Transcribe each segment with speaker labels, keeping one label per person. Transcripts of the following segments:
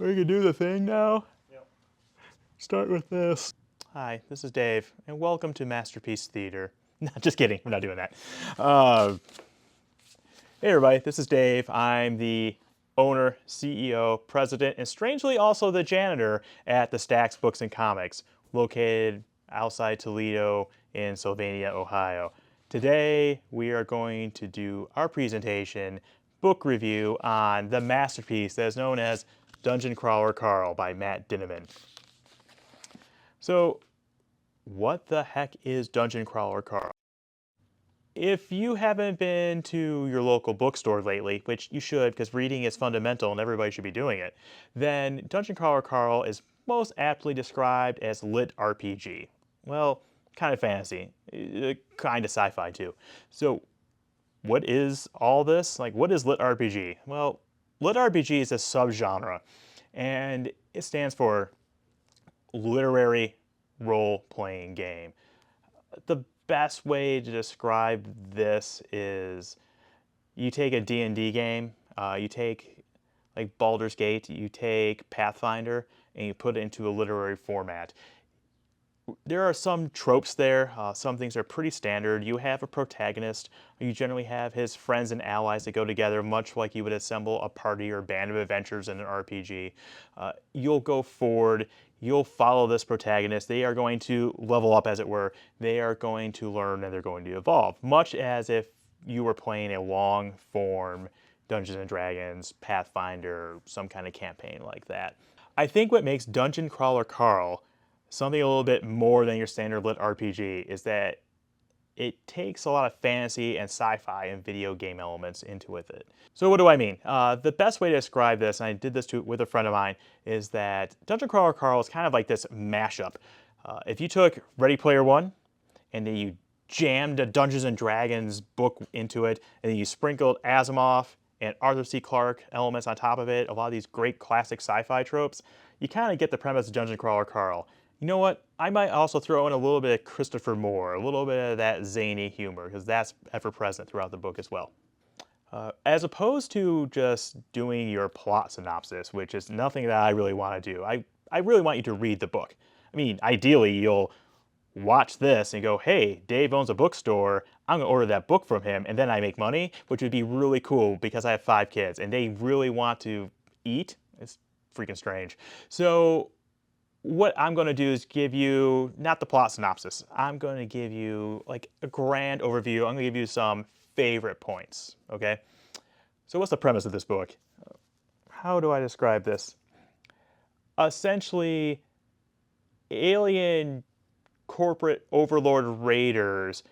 Speaker 1: We can do the thing now? Yep. Start with this. Hi, this is Dave, and welcome to Masterpiece Theater. No, just kidding, we're not doing that. Hey everybody, this is Dave. I'm the owner, CEO, president, and strangely also the janitor at the Stacks Books and Comics, located outside Toledo in Sylvania, Ohio. Today, we are going to do our presentation, book review on the masterpiece that is known as Dungeon Crawler Carl by Matt Dinniman. So, what the heck is Dungeon Crawler Carl? If you haven't been to your local bookstore lately, which you should because reading is fundamental and everybody should be doing it, then Dungeon Crawler Carl is most aptly described as LitRPG. Well, kind of fantasy, kind of sci-fi too. So what is all this? Like, what is LitRPG? Well, LitRPG is a subgenre, and it stands for literary role-playing game. The best way to describe this is you take a D&D game, you take like Baldur's Gate, you take Pathfinder, and you put it into a literary format. There are some tropes there. Some things are pretty standard. You have a protagonist. You generally have his friends and allies that go together, much like you would assemble a party or band of adventures in an RPG. You'll go forward. You'll follow this protagonist. They are going to level up, as it were. They are going to learn and they're going to evolve, much as if you were playing a long-form Dungeons and Dragons, Pathfinder, some kind of campaign like that. I think what makes Dungeon Crawler Carl something a little bit more than your standard lit RPG is that it takes a lot of fantasy and sci-fi and video game elements into it. So what do I mean? The best way to describe this, and I did this with a friend of mine, is that Dungeon Crawler Carl is kind of like this mashup. If you took Ready Player One and then you jammed a Dungeons and Dragons book into it, and then you sprinkled Asimov and Arthur C. Clarke elements on top of it, a lot of these great classic sci-fi tropes, you kind of get the premise of Dungeon Crawler Carl. You know what? I might also throw in a little bit of Christopher Moore, a little bit of that zany humor, because that's ever present throughout the book as well. As opposed to just doing your plot synopsis, which is nothing that I really want to do. I really want you to read the book. I mean, ideally, you'll watch this and go, hey, Dave owns a bookstore, I'm going to order that book from him, and then I make money, which would be really cool because I have 5 kids, and they really want to eat. It's freaking strange. So what I'm going to do is give you, not the plot synopsis, I'm going to give you like a grand overview. I'm going to give you some favorite points, okay? So what's the premise of this book? How do I describe this? Essentially, alien corporate overlord raiders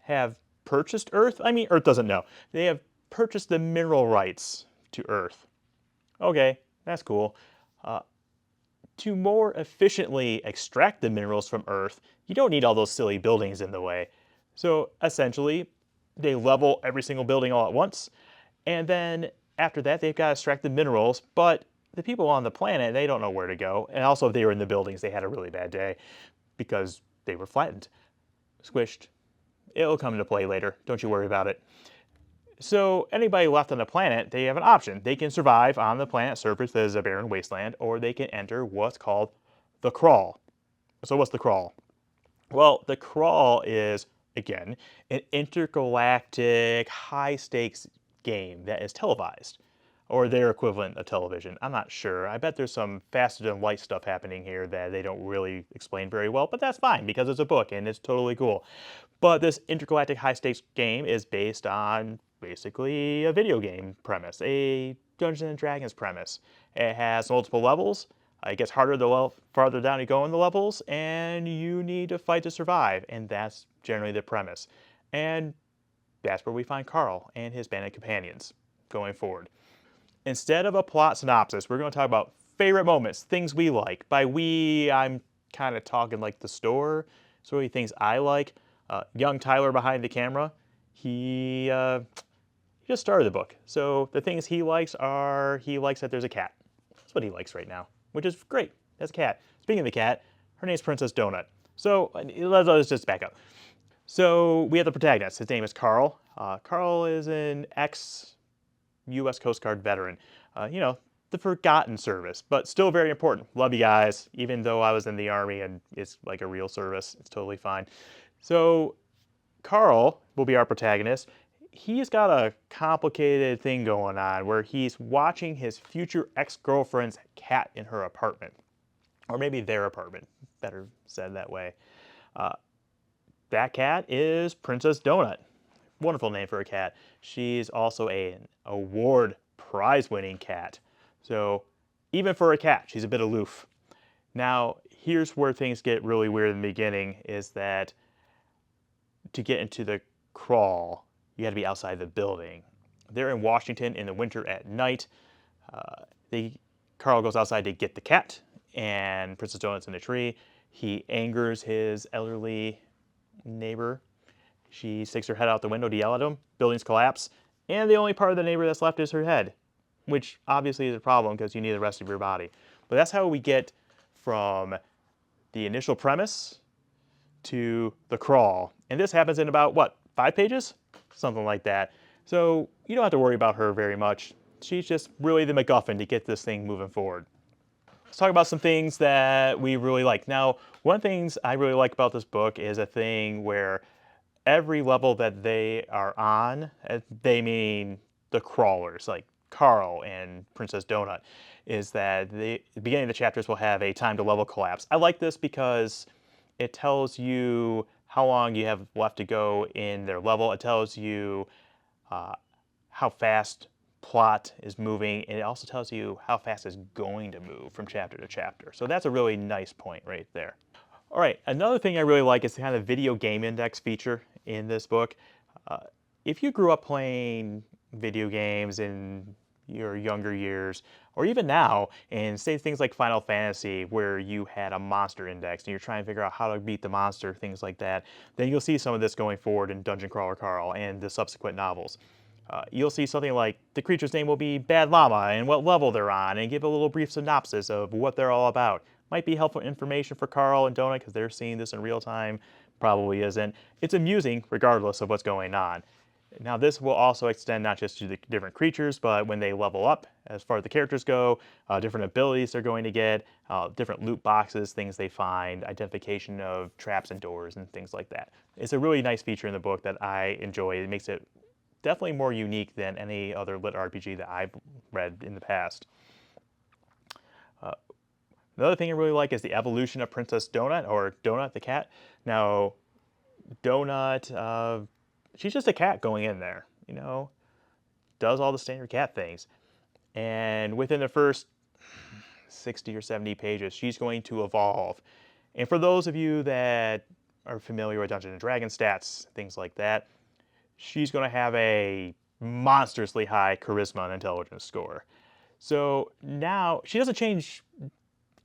Speaker 1: have purchased Earth. I mean, Earth doesn't know. They have purchased the mineral rights to Earth. Okay, that's cool. To more efficiently extract the minerals from Earth, you don't need all those silly buildings in the way. So essentially, they level every single building all at once, and then after that, they've got to extract the minerals, but the people on the planet, they don't know where to go. And also, if they were in the buildings, they had a really bad day because they were flattened, squished. It'll come into play later. Don't you worry about it. So anybody left on the planet, they have an option. They can survive on the planet's surface that is a barren wasteland, or they can enter what's called the crawl. So what's the crawl? Well, the crawl is, again, an intergalactic high-stakes game that is televised, or their equivalent of television. I'm not sure. I bet there's some faster-than-light stuff happening here that they don't really explain very well, but that's fine because it's a book and it's totally cool. But this intergalactic high-stakes game is based on basically a video game premise, a Dungeons and Dragons premise. It has multiple levels. It gets harder the farther down you go in the levels, and you need to fight to survive, and that's generally the premise. And that's where we find Carl and his band of companions going forward. Instead of a plot synopsis, we're going to talk about favorite moments, things we like. By we, I'm kind of talking like the store, so many things I like. Young Tyler behind the camera, he just started the book. So the things he likes are, he likes that there's a cat. That's what he likes right now, which is great. That's a cat. Speaking of the cat, her name's Princess Donut. So let's just back up. So we have the protagonist. His name is Carl. Carl is an ex-U.S. Coast Guard veteran. You know, the forgotten service, but still very important. Love you guys, even though I was in the army and it's like a real service. It's totally fine. So Carl will be our protagonist. He's got a complicated thing going on where he's watching his future ex-girlfriend's cat in her apartment. Or maybe their apartment, better said that way. Uh, that cat is Princess Donut. Wonderful name for a cat. She's also an award prize-winning cat. So even for a cat, she's a bit aloof. Now, here's where things get really weird in the beginning, is that to get into the crawl, you had to be outside the building. They're in Washington in the winter at night. Carl goes outside to get the cat, and Princess Donut's in the tree. He angers his elderly neighbor. She sticks her head out the window to yell at him. Buildings collapse, and the only part of the neighbor that's left is her head, which obviously is a problem because you need the rest of your body. But that's how we get from the initial premise to the crawl. And this happens in about, what, 5 pages? Something like that. So you don't have to worry about her very much. She's just really the MacGuffin to get this thing moving forward. Let's talk about some things that we really like. Now, one of the things I really like about this book is a thing where every level that they are on, they mean the crawlers, like Carl and Princess Donut, is that the beginning of the chapters will have a time to level collapse. I like this because it tells you how long you have left to go in their level. It tells you how fast plot is moving, and it also tells you how fast it's going to move from chapter to chapter. So that's a really nice point right there. All right, another thing I really like is the kind of video game index feature in this book. If you grew up playing video games in your younger years, or even now, and say things like Final Fantasy, where you had a monster index and you're trying to figure out how to beat the monster, things like that, then you'll see some of this going forward in Dungeon Crawler Carl and the subsequent novels. You'll see something like the creature's name will be Bad Llama and what level they're on, and give a little brief synopsis of what they're all about. Might be helpful information for Carl and Donut because they're seeing this in real time. Probably isn't. It's amusing regardless of what's going on. Now this will also extend not just to the different creatures, but when they level up, as far as the characters go, different abilities they're going to get, different loot boxes, things they find, identification of traps and doors and things like that. It's a really nice feature in the book that I enjoy. It makes it definitely more unique than any other lit RPG that I've read in the past. Another thing I really like is the evolution of Princess Donut, or Donut the cat. Now, Donut, she's just a cat going in there, you know, does all the standard cat things. And within the first 60 or 70 pages, she's going to evolve. And for those of you that are familiar with Dungeons & Dragons stats, things like that, she's going to have a monstrously high charisma and intelligence score. So now, she doesn't change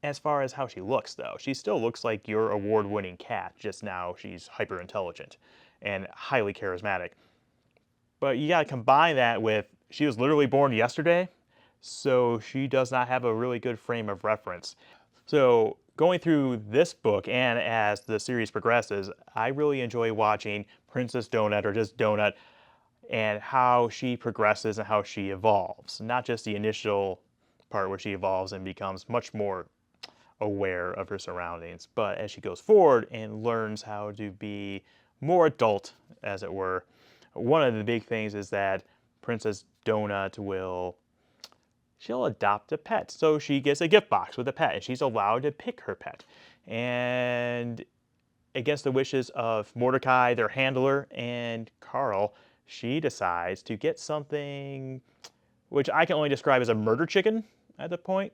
Speaker 1: as far as how she looks, though. She still looks like your award-winning cat, just now she's hyper-intelligent and highly charismatic. But you gotta combine that with, she was literally born yesterday, so she does not have a really good frame of reference. So going through this book, and as the series progresses, I really enjoy watching Princess Donut, or just Donut, and how she progresses and how she evolves. Not just the initial part where she evolves and becomes much more aware of her surroundings, but as she goes forward and learns how to be more adult, as it were. One of the big things is that Princess Donut she'll adopt a pet. So she gets a gift box with a pet, and she's allowed to pick her pet. And against the wishes of Mordecai, their handler, and Carl, she decides to get something which I can only describe as a murder chicken at the point.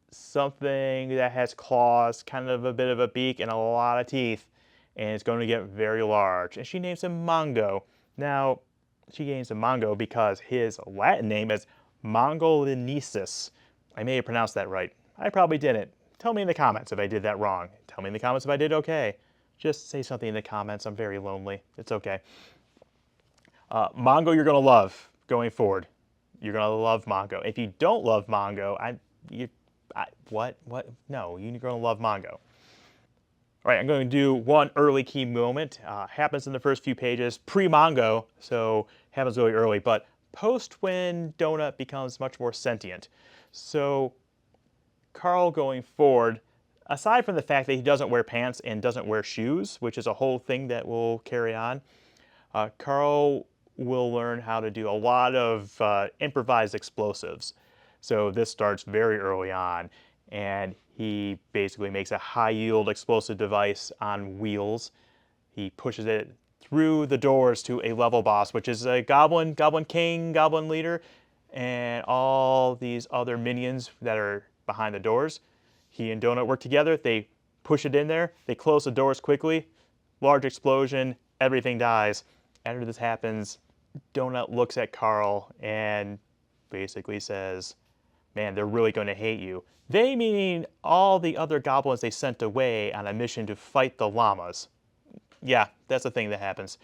Speaker 1: Something that has claws, kind of a bit of a beak, and a lot of teeth, and it's going to get very large. And she names him Mongo. Now, she names him Mongo because his Latin name is Mongolinesis. I may have pronounced that right. I probably didn't. Tell me in the comments if I did that wrong. Tell me in the comments if I did okay. Just say something in the comments. I'm very lonely. It's okay. Mongo you're going to love going forward. You're going to love Mongo. If you don't love Mongo, what? No, you're going to love Mongo. All right, I'm going to do one early key moment. Happens in the first few pages, pre-Mongo, so happens really early, but post when Donut becomes much more sentient. So Carl going forward, aside from the fact that he doesn't wear pants and doesn't wear shoes, which is a whole thing that will carry on, Carl will learn how to do a lot of improvised explosives. So this starts very early on, and he basically makes a high-yield explosive device on wheels. He pushes it through the doors to a level boss, which is a goblin, goblin king, goblin leader, and all these other minions that are behind the doors. He and Donut work together. They push it in there. They close the doors quickly. Large explosion. Everything dies. After this happens, Donut looks at Carl and basically says, man, they're really going to hate you. They meaning all the other goblins they sent away on a mission to fight the llamas. Yeah, that's the thing that happens.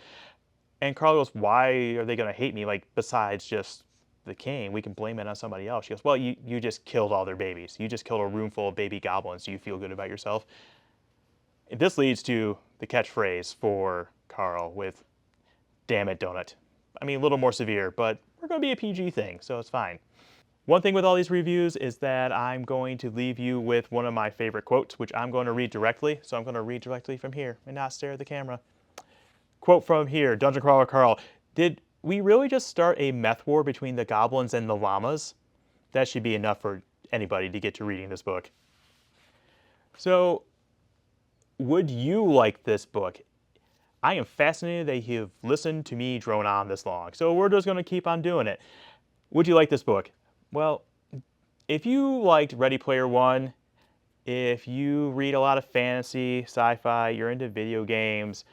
Speaker 1: And Carl goes, why are they going to hate me? Like, besides just the king, we can blame it on somebody else. She goes, well, you just killed all their babies. You just killed a room full of baby goblins. Do you feel good about yourself? And this leads to the catchphrase for Carl with, damn it, Donut. I mean, a little more severe, but we're going to be a PG thing, so it's fine. One thing with all these reviews is that I'm going to leave you with one of my favorite quotes, which I'm going to read directly. So I'm going to read directly from here and not stare at the camera. Quote from here, Dungeon Crawler Carl. Did we really just start a meth war between the goblins and the llamas? That should be enough for anybody to get to reading this book. So, would you like this book? I am fascinated that you've listened to me drone on this long. So we're just going to keep on doing it. Would you like this book? Well, if you liked Ready Player One, if you read a lot of fantasy, sci-fi, you're into video games,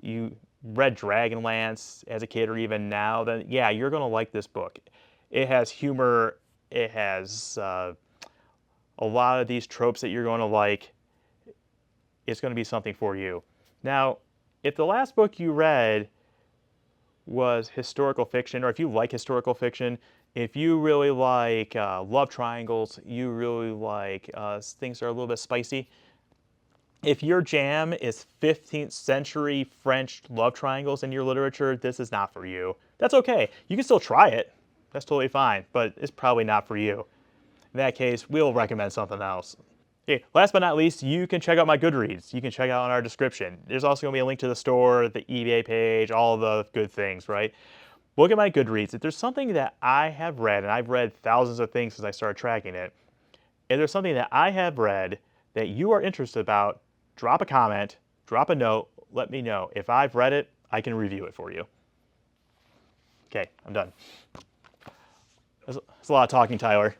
Speaker 1: you read Dragonlance as a kid or even now, then yeah, you're going to like this book. It has humor. It has a lot of these tropes that you're going to like. It's going to be something for you. Now, if the last book you read was historical fiction, or if you like historical fiction, if you really like love triangles, you really like things that are a little bit spicy, if your jam is 15th century French love triangles in your literature, this is not for you. That's okay. You can still try it. That's totally fine, but it's probably not for you. In that case, we'll recommend something else. Okay, last but not least, you can check out my Goodreads. You can check out in our description. There's also going to be a link to the store, the eBay page, all the good things, right? Look at my Goodreads. If there's something that I have read, and I've read thousands of things since I started tracking it, if there's something that I have read that you are interested about, drop a comment, drop a note, let me know. If I've read it, I can review it for you. Okay, I'm done. That's a lot of talking, Tyler.